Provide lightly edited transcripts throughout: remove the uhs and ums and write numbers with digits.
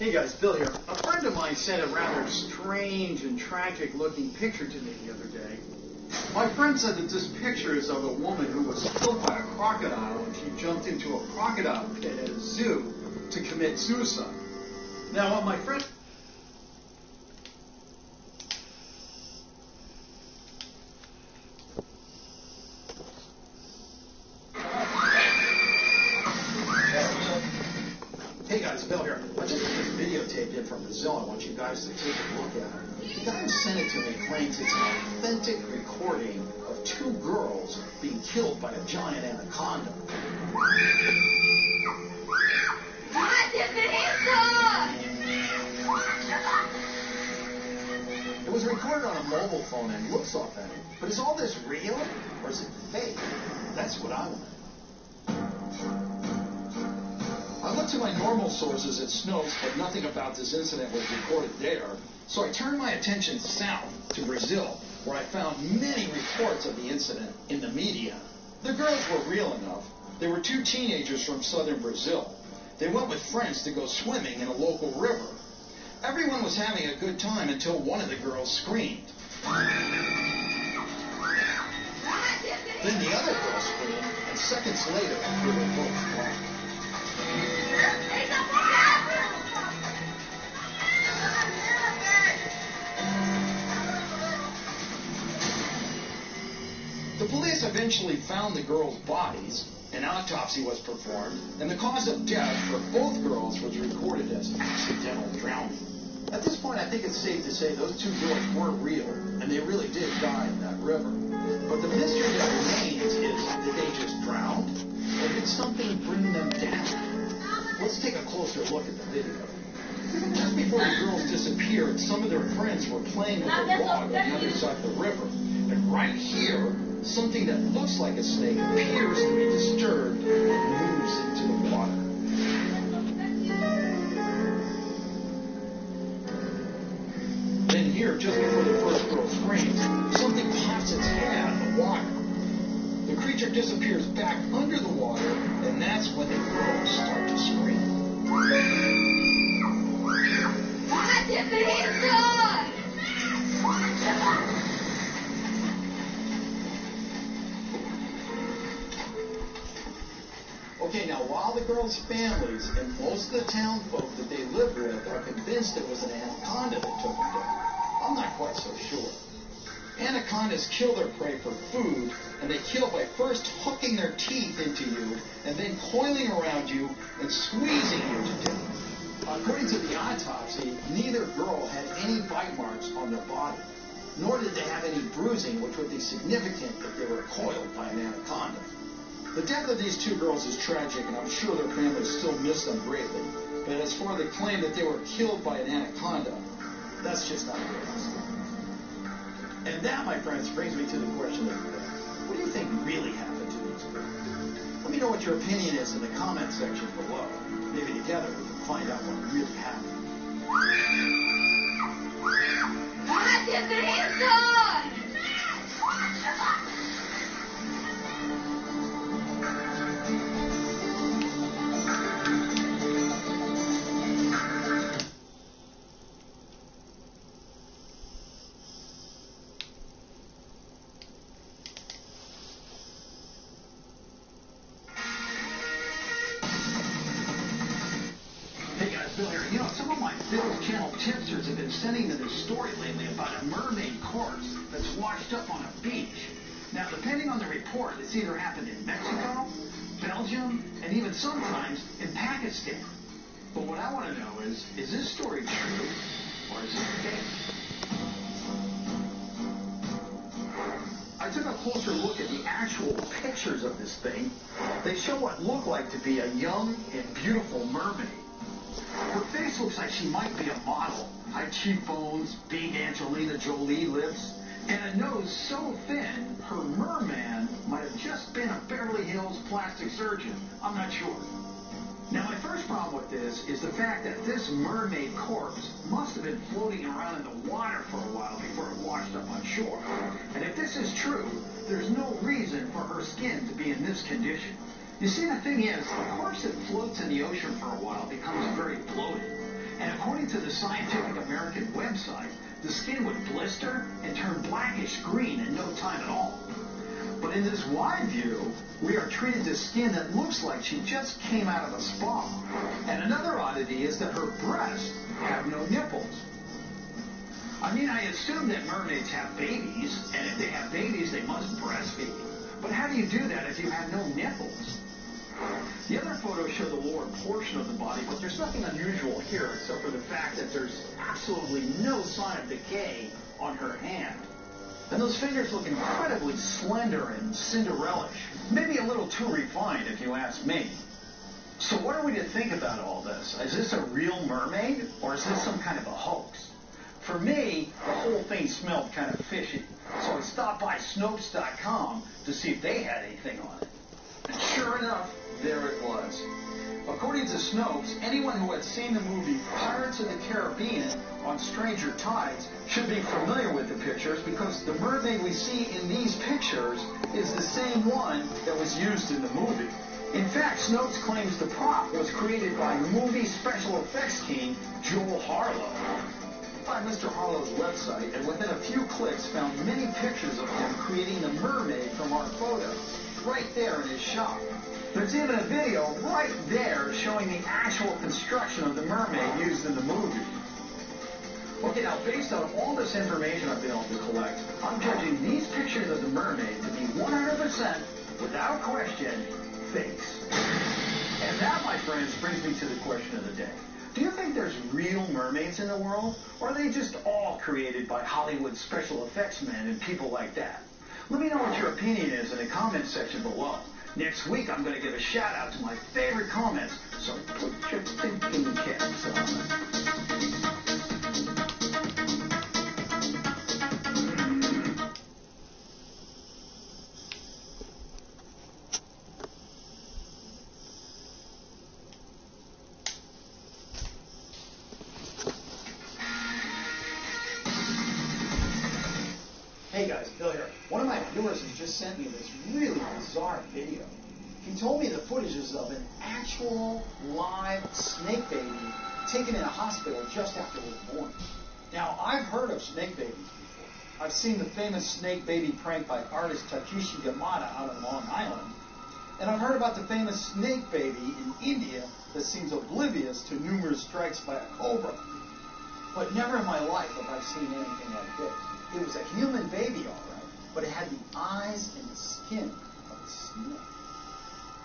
Hey guys, Bill here. A friend of mine sent a rather strange and tragic looking picture to me the other day. My friend said that this picture is of a woman who was killed by a crocodile when she jumped into a crocodile pit at a zoo to commit suicide. Now, what my friend... Hey guys, Bill here. I just got this videotape in from Brazil. I want you guys to take a look at it. The guy who sent it to me claims it's an authentic recording of two girls being killed by a giant anaconda. It was recorded on a mobile phone and looks authentic. But is all this real or is it fake? That's what I want. I looked to my normal sources at Snopes, but nothing about this incident was recorded there. So I turned my attention south to Brazil, where I found many reports of the incident in the media. The girls were real enough. They were two teenagers from southern Brazil. They went with friends to go swimming in a local river. Everyone was having a good time until one of the girls screamed. Then the other girl screamed, and seconds later, they were both gone. The police eventually found the girls' bodies, an autopsy was performed, and the cause of death for both girls was recorded as accidental drowning. At this point, I think it's safe to say those two girls were real, and they really did die in that river. But the mystery that remains is, did they just drown, or did something bring them down? Let's take a closer look at the video. Just before the girls disappeared, some of their friends were playing with a log on the other side of the river. And right here, something that looks like a snake appears to be disturbed and moves into the water. Then here, just before the first girl screams, something pops its head out of the water. The creature disappears back under the water, and that's when the girls start to scream. Okay, now while the girls' families and most of the town folk that they live with are convinced it was an anaconda that took them down, I'm not quite so sure. Anacondas kill their prey for food, and they kill by first hooking their teeth into you and then coiling around you and squeezing you to death. According to the autopsy, neither girl had any bite marks on their body, nor did they have any bruising, which would be significant if they were coiled by an anaconda. The death of these two girls is tragic, and I'm sure their families still miss them greatly. But as for the claim that they were killed by an anaconda, that's just not real. And that, my friends, brings me to the question of what do you think really happened to these girls? Let me know what your opinion is in the comment section below. Maybe together we can find out what really happened. You know, some of my Bill's Channel tipsters have been sending me this story lately about a mermaid corpse that's washed up on a beach. Now, depending on the report, it's either happened in Mexico, Belgium, and even sometimes in Pakistan. But what I want to know is this story true or is it fake? I took a closer look at the actual pictures of this thing. They show what look like to be a young and beautiful mermaid. Her face looks like she might be a model. High cheekbones, big Angelina Jolie lips, and a nose so thin, her merman might have just been a Beverly Hills plastic surgeon. I'm not sure. Now, my first problem with this is the fact that this mermaid corpse must have been floating around in the water for a while before it washed up on shore. And if this is true, there's no reason for her skin to be in this condition. You see, the thing is, a corpse that floats in the ocean for a while becomes very bloated. And according to the Scientific American website, the skin would blister and turn blackish green in no time at all. But in this wide view, we are treated to skin that looks like she just came out of a spa. And another oddity is that her breasts have no nipples. I mean, I assume that mermaids have babies, and if they have babies, they must breastfeed. But how do you do that if you have no nipples? The other photos show the lower portion of the body, but there's nothing unusual here except for the fact that there's absolutely no sign of decay on her hand. And those fingers look incredibly slender and Cinderella-ish. Maybe a little too refined, if you ask me. So what are we to think about all this? Is this a real mermaid, or is this some kind of a hoax? For me, the whole thing smelled kind of fishy. So I stopped by Snopes.com to see if they had anything on it. And sure enough, there it was. According to Snopes, anyone who had seen the movie Pirates of the Caribbean on Stranger Tides should be familiar with the pictures because the mermaid we see in these pictures is the same one that was used in the movie. In fact, Snopes claims the prop was created by movie special effects king Joel Harlow. By Mr. Harlow's website, and within a few clicks found many pictures of him creating the mermaid from our photos, right there in his shop. There's even a video right there showing the actual construction of the mermaid used in the movie. Okay, now based on all this information I've been able to collect, I'm judging these pictures of the mermaid to be 100%, without question, fakes. And that, my friends, brings me to the question of the day. Do you think there's real mermaids in the world, or are they just all created by Hollywood special effects men and people like that? Let me know what your opinion is in the comment section below. Next week, I'm going to give a shout out to my favorite comments, so put your thinking caps on. Hey guys, Bill here. One of my viewers has just sent me this really bizarre video. He told me the footage is of an actual live snake baby taken in a hospital just after it was born. Now, I've heard of snake babies before. I've seen the famous snake baby prank by artist Takeshi Yamada out on Long Island. And I've heard about the famous snake baby in India that seems oblivious to numerous strikes by a cobra. But never in my life have I seen anything like this. It was a human baby, all right, but it had the eyes and the skin of a snake.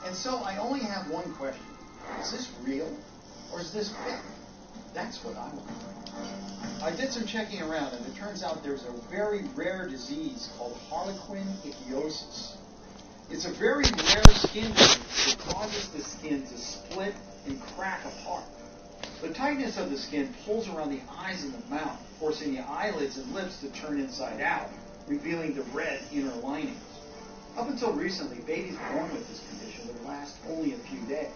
And so I only have one question. Is this real or is this fake? That's what I want to know. I did some checking around, and it turns out there's a very rare disease called harlequin ichthyosis. It's a very rare skin disease that causes the skin to split and crack apart. The tightness of the skin pulls around the eyes and the mouth, forcing the eyelids and lips to turn inside out, revealing the red inner linings. Up until recently, babies born with this condition would last only a few days.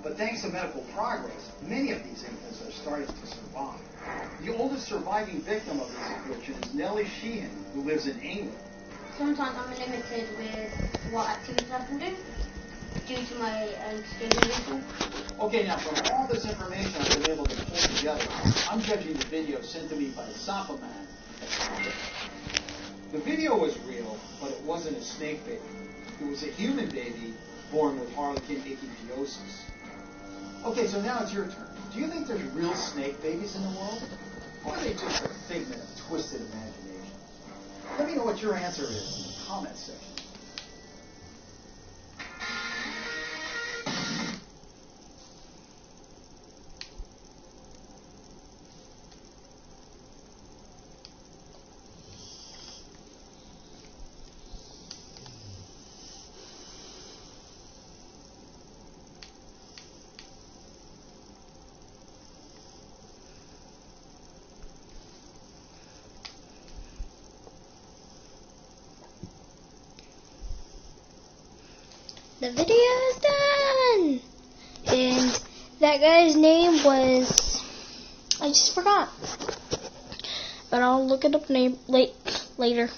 But thanks to medical progress, many of these infants are starting to survive. The oldest surviving victim of this affliction is Nellie Sheehan, who lives in England. Sometimes I'm limited with what activities I can do due to my skin condition. Okay, now from all this information I've been able to pull together, I'm judging the video sent to me by Zapaman. The video was real, but it wasn't a snake baby. It was a human baby born with harlequin ichthyosis. Okay, so now it's your turn. Do you think there's real snake babies in the world? Or are they just a figment of twisted imagination? Let me know what your answer is in the comment section. The video is done! And that guy's name was... I just forgot. But I'll look it up later.